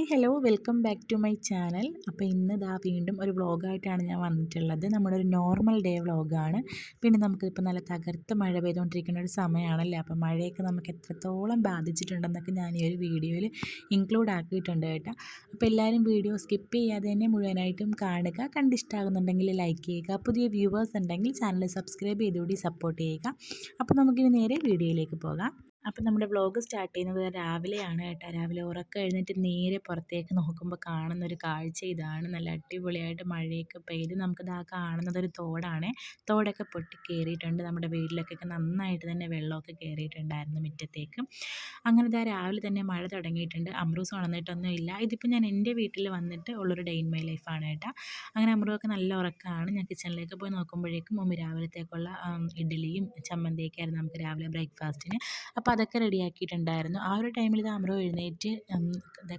Hi hello welcome back to my channel. അപ്പോൾ ഇന്ന് വീണ്ടും ഒരു വ്ളോഗായിട്ടാണ് ഞാൻ വന്നിട്ടുള്ളത്. നമ്മുടെ ഒരു നോർമൽ ഡേ വ്ളോഗാണ്. പിന്നെ നമുക്കിപ്പോൾ നല്ല തകർത്ത് മഴ പെയ്തുകൊണ്ടിരിക്കുന്ന ഒരു സമയമാണല്ലേ. അപ്പോൾ മഴയൊക്കെ നമുക്ക് എത്രത്തോളം ബാധിച്ചിട്ടുണ്ടെന്നൊക്കെ ഞാൻ ഈ ഒരു വീഡിയോയിൽ ഇൻക്ലൂഡ് ആക്കിയിട്ടുണ്ട് കേട്ടോ. അപ്പോൾ എല്ലാവരും വീഡിയോ സ്കിപ്പ് ചെയ്യാതെ തന്നെ മുഴുവനായിട്ടും കാണുക. കണ്ടിഷ്ടമാകുന്നുണ്ടെങ്കിൽ ലൈക്ക് ചെയ്യുക. പുതിയ വ്യൂവേഴ്സ് ഉണ്ടെങ്കിൽ ചാനൽ സബ്സ്ക്രൈബ് ചെയ്തുകൂടി സപ്പോർട്ട് ചെയ്യുക. അപ്പോൾ നമുക്കിനി നേരെ വീഡിയോയിലേക്ക് പോകാം. അപ്പം നമ്മുടെ വ്ളോഗ് സ്റ്റാർട്ട് ചെയ്യുന്നത് രാവിലെയാണ് കേട്ടോ. രാവിലെ ഉറക്കം എഴുന്നേറ്റ് നേരെ പുറത്തേക്ക് നോക്കുമ്പോൾ കാണുന്നൊരു കാഴ്ച ഇതാണ്. നല്ല അടിപൊളിയായിട്ട് മഴയൊക്കെ പെയ്ത് നമുക്കിത് കാണുന്നത് ഒരു തോടാണ്. തോടൊക്കെ പൊട്ടി കയറിയിട്ടുണ്ട്. നമ്മുടെ വീട്ടിലൊക്കെ നന്നായിട്ട് തന്നെ വെള്ളമൊക്കെ കയറിയിട്ടുണ്ടായിരുന്നു മുറ്റത്തേക്ക്. അങ്ങനെ രാവിലെ തന്നെ മഴ തുടങ്ങിയിട്ടുണ്ട്. അമ്രൂസ് ഉണർന്നിട്ടൊന്നും ഇല്ല. ഇതിപ്പോൾ ഞാൻ എൻ്റെ വീട്ടിൽ വന്നിട്ട് ഉള്ളൊരു ഡേ ഇൻ മൈ ലൈഫാണ് കേട്ടോ. അങ്ങനെ അമ്രുവൊക്കെ നല്ല ഉറക്കമാണ്. ഞാൻ കിച്ചണിലേക്ക് പോയി നോക്കുമ്പോഴേക്കും മമ്മി രാവിലത്തേക്കുള്ള ഇഡ്ഡലിയും ചമ്മന്തിയൊക്കെ ആയിരുന്നു നമുക്ക് രാവിലെ ബ്രേക്ക്ഫാസ്റ്റിന്. അപ്പോൾ അതൊക്കെ റെഡിയാക്കിയിട്ടുണ്ടായിരുന്നു. ആ ഒരു ടൈമിൽ അമ്രു എഴുന്നേറ്റ്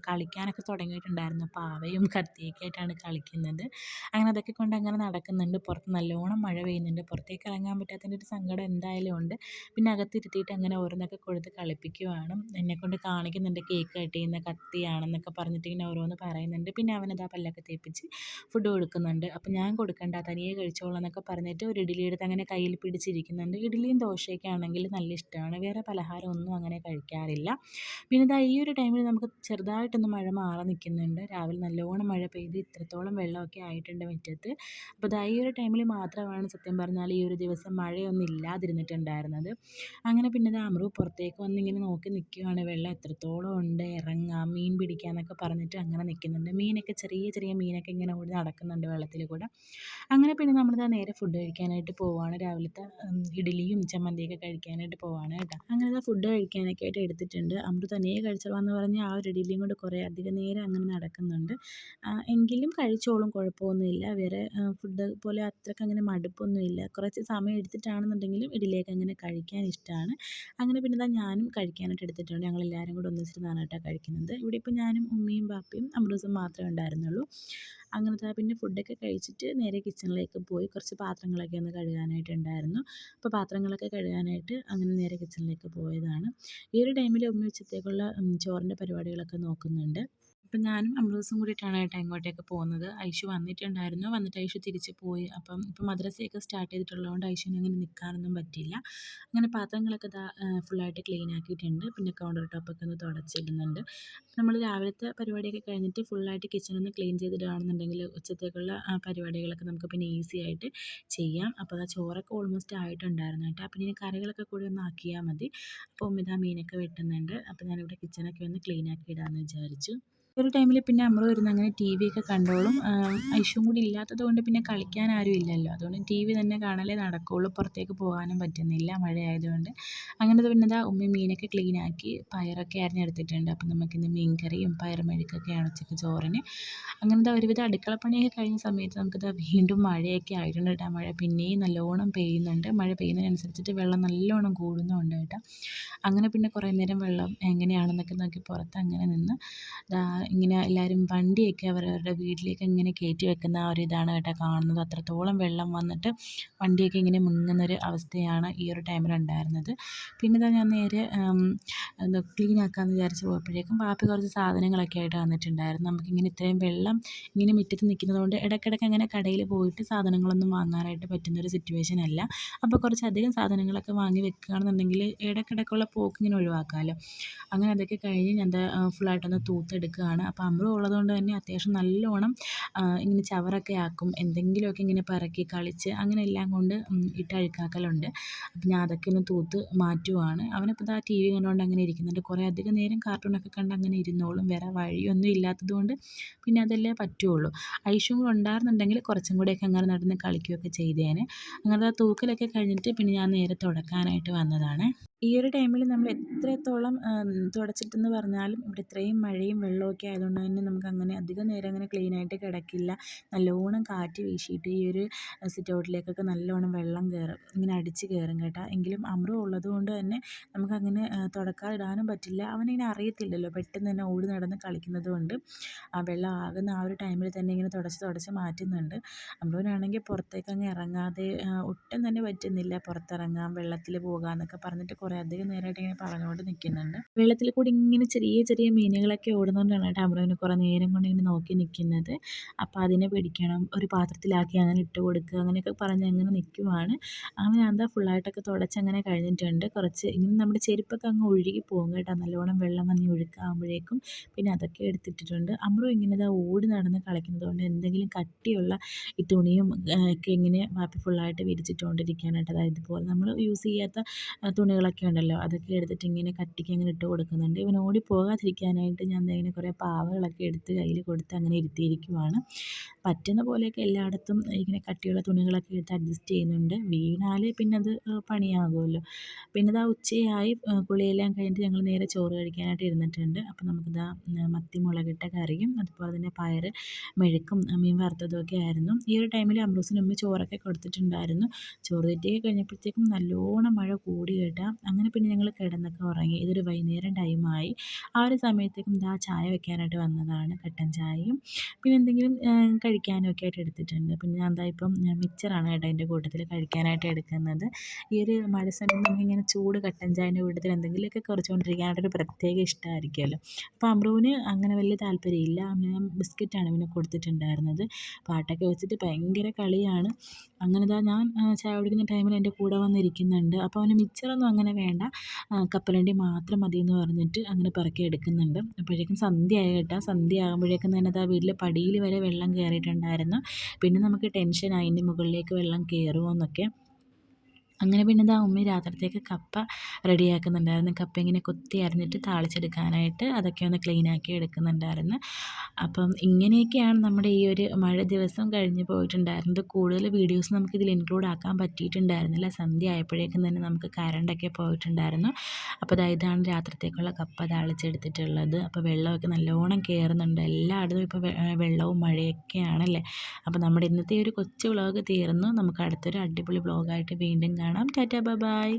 കളിക്കാനൊക്കെ തുടങ്ങിയിട്ടുണ്ടായിരുന്നു. പാവയും കത്തിയൊക്കെ ആയിട്ടാണ് കളിക്കുന്നത്. അങ്ങനെ അതൊക്കെ കൊണ്ട് അങ്ങനെ നടക്കുന്നുണ്ട്. പുറത്ത് നല്ലോണം മഴ പെയ്യുന്നുണ്ട്. പുറത്തേക്ക് ഇറങ്ങാൻ പറ്റാത്തതിൻ്റെ ഒരു സങ്കടം എന്തായാലും ഉണ്ട്. പിന്നെ അകത്തിരുത്തിയിട്ട് അങ്ങനെ ഓരോന്നൊക്കെ കൊടുത്ത് കളിപ്പിക്കുവാണ്. എന്നെക്കൊണ്ട് കാണിക്കുന്നുണ്ട് കേക്ക് കട്ട് ചെയ്യുന്ന കത്തിയാണെന്നൊക്കെ പറഞ്ഞിട്ട് ഇങ്ങനെ ഓരോന്ന് പറയുന്നുണ്ട്. പിന്നെ അവനതാ പല്ലൊക്കെ തേപ്പിച്ച് ഫുഡ് കൊടുക്കുന്നുണ്ട്. അപ്പോൾ ഞാൻ കൊടുക്കണ്ട, തനിയെ കഴിച്ചോളാം എന്നൊക്കെ പറഞ്ഞിട്ട് ഒരു ഇഡ്ഡലി എടുത്ത് അങ്ങനെ കയ്യിൽ പിടിച്ചിരിക്കുന്നുണ്ട്. ഇഡ്ഡലിയും ദോശയൊക്കെ ആണെങ്കിൽ നല്ല ഇഷ്ടമാണ്. വേറെ പലഹാരം ഒന്നും അങ്ങനെ കഴിക്കാറില്ല. പിന്നെ ഈ ഒരു ടൈമിൽ നമുക്ക് ചെറുതായിട്ടൊന്ന് മഴ മാറി നിൽക്കുന്നുണ്ട്. രാവിലെ നല്ലോണം മഴ പെയ്ത് ഇത്രത്തോളം വെള്ളമൊക്കെ ആയിട്ടുണ്ട് മുറ്റത്ത്. അപ്പോൾ ഈ ഒരു ടൈമിൽ മാത്രമാണ് സത്യം പറഞ്ഞാൽ ഈ ഒരു ദിവസം മഴയൊന്നും ഇല്ലാതിരുന്നിട്ടുണ്ടായിരുന്നത്. അങ്ങനെ പിന്നെ അമ്രു പുറത്തേക്ക് വന്ന് ഇങ്ങനെ നോക്കി നിൽക്കുകയാണ്. വെള്ളം എത്രത്തോളം ഉണ്ട്, ഇറങ്ങാം, മീൻ പിടിക്കാമെന്നൊക്കെ പറഞ്ഞിട്ട് അങ്ങനെ നിൽക്കുന്നുണ്ട്. മീനൊക്കെ ചെറിയ ചെറിയ മീനൊക്കെ ഇങ്ങനെ ഓടി നടക്കുന്നുണ്ട് വെള്ളത്തിൽ കൂടെ. അങ്ങനെ പിന്നെ നമ്മളിതാ നേരെ ഫുഡ് കഴിക്കാനായിട്ട് പോവുകയാണ്. രാവിലത്തെ ഇഡ്ഡലിയും ചമ്മന്തിയൊക്കെ കഴിക്കാനായിട്ട് പോവുകയാണ് കേട്ടോ. അങ്ങനെ ഫുഡ് കഴിക്കാനൊക്കെ ആയിട്ട് എടുത്തിട്ടുണ്ട്. അമ്രു തനിയെ കഴിച്ചോളാന്ന് പറഞ്ഞ് ആ ഒരു ഇഡ്ഡലിയും കൊണ്ട് കുറേ അധികം നേരം അങ്ങനെ നടക്കുന്നുണ്ട്. എങ്കിലും കഴിച്ചോളും, കുഴപ്പമൊന്നുമില്ല. വേറെ ഫുഡ് പോലെ അത്രയ്ക്ക് അങ്ങനെ മടുപ്പൊന്നുമില്ല. കുറച്ച് സമയം എടുത്തിട്ടാണെന്നുണ്ടെങ്കിലും ഇഡ്ഡലിയൊക്കെ അങ്ങനെ കഴിക്കാൻ ഇഷ്ടമാണ്. അങ്ങനെ പിന്നെ ഞാനും കഴിക്കാനായിട്ട് എടുത്തിട്ടുണ്ട്. ഞങ്ങളെല്ലാവരും കൂടെ ഒന്നിച്ചിരുന്നാണ് കേട്ടോ കഴിക്കുന്നത്. ഇവിടെ ഇപ്പോൾ ഞാനും ഉമ്മയും ബാപ്പയും അമ്രൂസും മാത്രമേ ഉണ്ടായിരുന്നുള്ളൂ. അങ്ങനത്തെ പിന്നെ ഫുഡൊക്കെ കഴിച്ചിട്ട് നേരെ കിച്ചണിലേക്ക് പോയി. കുറച്ച് പാത്രങ്ങളൊക്കെ ഒന്ന് കഴുകാനായിട്ടുണ്ടായിരുന്നു. അപ്പോൾ പാത്രങ്ങളൊക്കെ കഴുകാനായിട്ട് അങ്ങനെ നേരെ കിച്ചണിലേക്ക് പോയതാണ്. ഈ ഒരു ടൈമിൽ ഉമ്മ ഉച്ചത്തേക്കുള്ള ചോറിൻ്റെ പരിപാടികളൊക്കെ നോക്കുന്നുണ്ട്. അപ്പം ഞാനും അമ്രൂസും കൂടിയിട്ടാണ് കേട്ടോ ഇങ്ങോട്ടേക്ക് പോകുന്നത്. ഐഷു വന്നിട്ടുണ്ടായിരുന്നു. വന്നിട്ട് ഐഷു തിരിച്ച് പോയി. അപ്പം ഇപ്പം മദ്രസയൊക്കെ സ്റ്റാർട്ട് ചെയ്തിട്ടുള്ളതുകൊണ്ട് ഐഷുവിന് അങ്ങനെ നിൽക്കാനൊന്നും പറ്റില്ല. അങ്ങനെ പാത്രങ്ങളൊക്കെ ഫുള്ളായിട്ട് ക്ലീൻ ആക്കിയിട്ടുണ്ട്. പിന്നെ കൗണ്ടർ ടോപ്പൊക്കെ ഒന്ന് തുടച്ചിടുന്നുണ്ട്. നമ്മൾ രാവിലത്തെ പരിപാടിയൊക്കെ കഴിഞ്ഞിട്ട് ഫുള്ളായിട്ട് കിച്ചണൊന്ന് ക്ലീൻ ചെയ്തിടുകയാണെന്നുണ്ടെങ്കിൽ ഉച്ചത്തേക്കുള്ള പരിപാടികളൊക്കെ നമുക്ക് പിന്നെ ഈസി ആയിട്ട് ചെയ്യാം. അപ്പോൾ ചോറൊക്കെ ഓൾമോസ്റ്റ് ആയിട്ടുണ്ടായിരുന്നു കേട്ടോ. അപ്പം ഇനി കറികളൊക്കെ കൂടി ഒന്ന് ആക്കിയാൽ മതി. അപ്പോൾ ഉമ്മ മീനൊക്കെ വെട്ടുന്നുണ്ട്. അപ്പോൾ ഞാനിവിടെ കിച്ചണൊക്കെ ഒന്ന് ക്ലീൻ ആക്കി ഇടാമെന്ന് വിചാരിച്ചു. ഒരു ടൈമിൽ പിന്നെ അമ്രു ഇരുന്ന് അങ്ങനെ ടി വി ഒക്കെ കണ്ടോളും. ഐഷുവും കൂടി ഇല്ലാത്തത് കൊണ്ട് പിന്നെ കളിക്കാൻ ആരും ഇല്ലല്ലോ. അതുകൊണ്ട് ടി വി തന്നെ കാണലേ നടക്കുകയുള്ളൂ. പുറത്തേക്ക് പോകാനും പറ്റുന്നില്ല മഴയായതുകൊണ്ട്. അങ്ങനെ പിന്നെ ഉമ്മ മീനൊക്കെ ക്ലീൻ ആക്കി പയറൊക്കെ അരിഞ്ഞെടുത്തിട്ടുണ്ട്. അപ്പം നമുക്കിന്ന് മീൻ കറിയും പയർ മെഴുക്കൊക്കെയാണ് ഉച്ചയ്ക്ക് ചോറിന്. അങ്ങനെ ഒരുവിധം അടുക്കളപ്പണിയൊക്കെ കഴിഞ്ഞ സമയത്ത് നമുക്കിത് വീണ്ടും മഴയൊക്കെ ആയിട്ടുണ്ട് കേട്ടോ. മഴ പിന്നെയും നല്ലോണം പെയ്യുന്നുണ്ട്. മഴ പെയ്യുന്നതിനനുസരിച്ചിട്ട് വെള്ളം നല്ലോണം കൂടുന്നുമുണ്ട് കേട്ടോ. അങ്ങനെ പിന്നെ കുറേ നേരം വെള്ളം എങ്ങനെയാണെന്നൊക്കെ നോക്കി പുറത്ത് അങ്ങനെ നിന്ന് ഇങ്ങനെ എല്ലാവരും വണ്ടിയൊക്കെ അവരവരുടെ വീട്ടിലേക്ക് ഇങ്ങനെ കയറ്റി വെക്കുന്ന ആ ഒരു ഇതാണ് കേട്ടോ കാണുന്നത്. അത്രത്തോളം വെള്ളം വന്നിട്ട് വണ്ടിയൊക്കെ ഇങ്ങനെ മുങ്ങുന്നൊരു അവസ്ഥയാണ് ഈ ഒരു ടൈമിലുണ്ടായിരുന്നത്. പിന്നെ ഞാൻ നേരെ ക്ലീൻ ആക്കാമെന്ന് വിചാരിച്ച് പോയപ്പോഴേക്കും ബാപ്പി കുറച്ച് സാധനങ്ങളൊക്കെ ആയിട്ട് വന്നിട്ടുണ്ടായിരുന്നു. നമുക്കിങ്ങനെ ഇത്രയും വെള്ളം ഇങ്ങനെ മുറ്റത്ത് നിൽക്കുന്നത് കൊണ്ട് ഇടയ്ക്കിടയ്ക്ക് അങ്ങനെ കടയിൽ പോയിട്ട് സാധനങ്ങളൊന്നും വാങ്ങാനായിട്ട് പറ്റുന്നൊരു സിറ്റുവേഷൻ അല്ല. അപ്പോൾ കുറച്ചധികം സാധനങ്ങളൊക്കെ വാങ്ങി വെക്കുകയാണെന്നുണ്ടെങ്കിൽ ഇടയ്ക്കിടയ്ക്കുള്ള പോക്ക് ഇങ്ങനെ ഒഴിവാക്കാമല്ലോ. അങ്ങനെ അതൊക്കെ കഴിഞ്ഞ് ഞാൻ ഫുള്ളായിട്ടൊന്ന് തൂത്തെടുക്കുകയാണ്. അപ്പോൾ അമ്രു ഉള്ളതുകൊണ്ട് തന്നെ അത്യാവശ്യം നല്ലോണം ഇങ്ങനെ ചവറൊക്കെ ആക്കും. എന്തെങ്കിലുമൊക്കെ ഇങ്ങനെ പറക്കി കളിച്ച് അങ്ങനെ എല്ലാം കൊണ്ട് ഇട്ട് അഴുക്കാക്കലുണ്ട്. അപ്പോൾ ഞാൻ അതൊക്കെ ഒന്ന് തൂത്ത് മാറ്റുവാണ്. അവനിപ്പോൾ ടി വി കണ്ടുകൊണ്ട് അങ്ങനെ ഇരിക്കുന്നുണ്ട്. കുറേ അധികം നേരം കാർട്ടൂണൊക്കെ കണ്ട് അങ്ങനെ ഇരുന്നോളും. വേറെ വഴിയൊന്നും ഇല്ലാത്തതുകൊണ്ട് പിന്നെ അതല്ലേ പറ്റുള്ളൂ. ഐഷും കൂടെ ഉണ്ടായിരുന്നുണ്ടെങ്കിൽ കുറച്ചും കൂടെയൊക്കെ അങ്ങനെ നടന്ന് കളിക്കുകയൊക്കെ ചെയ്തേനെ. അങ്ങനെ തൂക്കലൊക്കെ കഴിഞ്ഞിട്ട് പിന്നെ ഞാൻ നേരെ തുടക്കാനായിട്ട് വന്നതാണ്. ഈ ഒരു ടൈമിൽ നമ്മൾ എത്രത്തോളം തുടച്ചിട്ടെന്ന് പറഞ്ഞാലും ഇവിടെ ഇത്രയും മഴയും വെള്ളമൊക്കെ ആയതുകൊണ്ട് തന്നെ നമുക്ക് അങ്ങനെ അധികം നേരം അങ്ങനെ ക്ലീനായിട്ട് കിടക്കില്ല. നല്ലോണം കാറ്റ് വീശിയിട്ട് ഈ ഒരു സിറ്റൗട്ടിലേക്കൊക്കെ നല്ലോണം വെള്ളം കയറും, ഇങ്ങനെ അടിച്ച് കയറും കേട്ടോ. എങ്കിലും അമ്രു ഉള്ളത് കൊണ്ട് തന്നെ നമുക്കങ്ങനെ തുടക്കാതിടാനും പറ്റില്ല. അവനിങ്ങനെ അറിയത്തില്ലല്ലോ, പെട്ടെന്ന് തന്നെ ഓടി നടന്ന് കളിക്കുന്നത് കൊണ്ട് ആ വെള്ളം ആകുന്ന ആ ഒരു ടൈമിൽ തന്നെ ഇങ്ങനെ തുടച്ച് മാറ്റുന്നുണ്ട്. അമ്രുവിനാണെങ്കിൽ പുറത്തേക്ക് അങ്ങ് ഇറങ്ങാതെ ഒട്ടും തന്നെ പറ്റുന്നില്ല. പുറത്തിറങ്ങാം, വെള്ളത്തിൽ പോകാം എന്നൊക്കെ പറഞ്ഞിട്ട് കുറേ കുറേ അധികം നേരമായിട്ട് ഇങ്ങനെ പറഞ്ഞുകൊണ്ട് നിൽക്കുന്നുണ്ട്. വെള്ളത്തിൽ കൂടി ഇങ്ങനെ ചെറിയ ചെറിയ മീനുകളൊക്കെ ഓടുന്നതുകൊണ്ടാണ് കേട്ടോ അമ്രുവിന് കുറേ നേരം കൊണ്ട് ഇങ്ങനെ നോക്കി നിൽക്കുന്നത്. അപ്പോൾ അതിനെ പിടിക്കണം, ഒരു പാത്രത്തിലാക്കി അങ്ങനെ ഇട്ട് കൊടുക്കുക, അങ്ങനെയൊക്കെ പറഞ്ഞ് അങ്ങനെ നിൽക്കുവാണ്. അങ്ങനെ ഞാൻ എന്താ ഫുള്ളായിട്ടൊക്കെ തുടച്ചങ്ങനെ കഴിഞ്ഞിട്ടുണ്ട്. കുറച്ച് ഇങ്ങനെ നമ്മുടെ ചെരുപ്പൊക്കെ അങ്ങ് ഒഴുകി പോകും കേട്ടോ, നല്ലോണം വെള്ളം വന്ന് ഒഴുക്കാകുമ്പോഴേക്കും. പിന്നെ അതൊക്കെ എടുത്തിട്ടിട്ടുണ്ട്. അമ്രു ഇങ്ങനെ ഇതാ ഓടി നടന്ന് കളിക്കുന്നത് കൊണ്ട് എന്തെങ്കിലും കട്ടിയുള്ള ഈ തുണിയും ഒക്കെ ഇങ്ങനെ വാപ്പി ഫുള്ളായിട്ട് വിരിച്ചിട്ടുകൊണ്ടിരിക്കുകയാണ് കേട്ടോ. അതായത് ഇതുപോലെ നമ്മൾ യൂസ് ചെയ്യാത്ത തുണികളൊക്കെ ഉണ്ടല്ലോ, അതൊക്കെ എടുത്തിട്ട് ഇങ്ങനെ കട്ടിക്ക് അങ്ങനെ ഇട്ട് കൊടുക്കുന്നുണ്ട്. ഇവൻ ഓടി പോകാതിരിക്കാനായിട്ട് ഞാൻ ദേ ഇങ്ങനെ കുറേ പാവകളൊക്കെ എടുത്ത് കയ്യിൽ കൊടുത്ത് അങ്ങനെ ഇരുത്തിയിരിക്കുവാണ്. പറ്റുന്ന പോലെയൊക്കെ എല്ലായിടത്തും ഇങ്ങനെ കട്ടിയുള്ള തുണികളൊക്കെ എടുത്ത് അഡ്ജസ്റ്റ് ചെയ്യുന്നുണ്ട്. വീണാൽ പിന്നെ അത് പണിയാകുമല്ലോ. പിന്നെ ഇതാ ഉച്ചയായി, കുളിയെല്ലാം കഴിഞ്ഞിട്ട് ഞങ്ങൾ നേരെ ചോറ് കഴിക്കാനായിട്ട് ഇരുന്നിട്ടുണ്ട്. അപ്പോൾ നമുക്കിതാ മത്തി മുളകിട്ട കറിയും അതുപോലെ തന്നെ പയർ മെഴുക്കും മീൻ വറുത്തതും ഒക്കെ ആയിരുന്നു. ഈ ഒരു ടൈമിൽ അമ്രൂസിന് ഉമ്മ ചോറൊക്കെ കൊടുത്തിട്ടുണ്ടായിരുന്നു. ചോറ് തെറ്റിയൊക്കെ കഴിഞ്ഞപ്പോഴത്തേക്കും നല്ലോണം മഴ കൂടി കേട്ടാ. അങ്ങനെ പിന്നെ ഞങ്ങൾ കിടന്നൊക്കെ ഉറങ്ങി. ഇതൊരു വൈകുന്നേരം ടൈമായി. ആ ഒരു സമയത്തേക്കും ഇതാ ചായ വെക്കാനായിട്ട് വന്നതാണ്. കട്ടൻ ചായയും പിന്നെ എന്തെങ്കിലും കഴിക്കാനും ഒക്കെ ആയിട്ട് എടുത്തിട്ടുണ്ട്. പിന്നെ ഞാൻ എന്താ ഇപ്പം മിച്ചറാണ് കേട്ടോ എൻ്റെ കൂട്ടത്തിൽ കഴിക്കാനായിട്ട് എടുക്കുന്നത്. ഈ ഒരു മഴ സമയത്ത് നമുക്കിങ്ങനെ ചൂട് കട്ടൻ ചായൻ്റെ കൂട്ടത്തിൽ എന്തെങ്കിലുമൊക്കെ കുറച്ചുകൊണ്ടിരിക്കാനായിട്ടൊരു പ്രത്യേക ഇഷ്ടമായിരിക്കുമല്ലോ. അപ്പോൾ അമ്രുവിന് അങ്ങനെ വലിയ താല്പര്യമില്ല. ഞാൻ ബിസ്ക്കറ്റാണ് ഇവന് കൊടുത്തിട്ടുണ്ടായിരുന്നത്. പാട്ടൊക്കെ വെച്ചിട്ട് ഭയങ്കര കളിയാണ്. അങ്ങനെ ഇതാ ഞാൻ ചായ കുടിക്കുന്ന ടൈമിൽ എൻ്റെ കൂടെ വന്നിരിക്കുന്നുണ്ട്. അപ്പോൾ അവന് മിച്ചറൊന്നും അങ്ങനെ വേണ്ട, കപ്പലണ്ടി മാത്രം മതി എന്ന് പറഞ്ഞിട്ട് അങ്ങനെ പെറുക്കി എടുക്കുന്നുണ്ട്. അപ്പോഴേക്കും സന്ധ്യയായി കേട്ടോ. സന്ധ്യ ആകുമ്പോഴേക്കും തന്നെ ഇതാ വീട്ടിൽ പടിയിൽ വരെ വെള്ളം കയറിയിട്ടുണ്ടായിരുന്നു. പിന്നെ നമുക്ക് ടെൻഷനായി ഇനി മുകളിലേക്ക് വെള്ളം കയറുമോ എന്നൊക്കെ. അങ്ങനെ പിന്നെ ഇതാ ഉമ്മി രാത്രിത്തേക്ക് കപ്പ റെഡിയാക്കുന്നുണ്ടായിരുന്നു. കപ്പ ഇങ്ങനെ കൊത്തി അരിഞ്ഞിട്ട് താളിച്ചെടുക്കാനായിട്ട് അതൊക്കെ ഒന്ന് ക്ലീനാക്കി എടുക്കുന്നുണ്ടായിരുന്നു. അപ്പം ഇങ്ങനെയൊക്കെയാണ് നമ്മുടെ ഈ ഒരു മഴ ദിവസം കഴിഞ്ഞ് പോയിട്ടുണ്ടായിരുന്നത്. കൂടുതൽ വീഡിയോസ് നമുക്കിതിൽ ഇൻക്ലൂഡ് ആക്കാൻ പറ്റിയിട്ടുണ്ടായിരുന്നില്ല. സന്ധ്യ ആയപ്പോഴേക്കും തന്നെ നമുക്ക് കറണ്ടൊക്കെ പോയിട്ടുണ്ടായിരുന്നു. അപ്പോൾ ഇതാണ് രാത്രിത്തേക്കുള്ള കപ്പ താളിച്ചെടുത്തിട്ടുള്ളത്. അപ്പോൾ വെള്ളമൊക്കെ നല്ലോണം കയറുന്നുണ്ട്. എല്ലായിടത്തും ഇപ്പോൾ വെള്ളവും മഴയൊക്കെയാണല്ലേ. അപ്പോൾ നമ്മുടെ ഇന്നത്തെ ഒരു കൊച്ചു വ്ളോഗ് തീർന്നു. നമുക്ക് അടുത്തൊരു അടിപൊളി വ്ളോഗായിട്ട് വീണ്ടും കാണാം. Tata bye bye.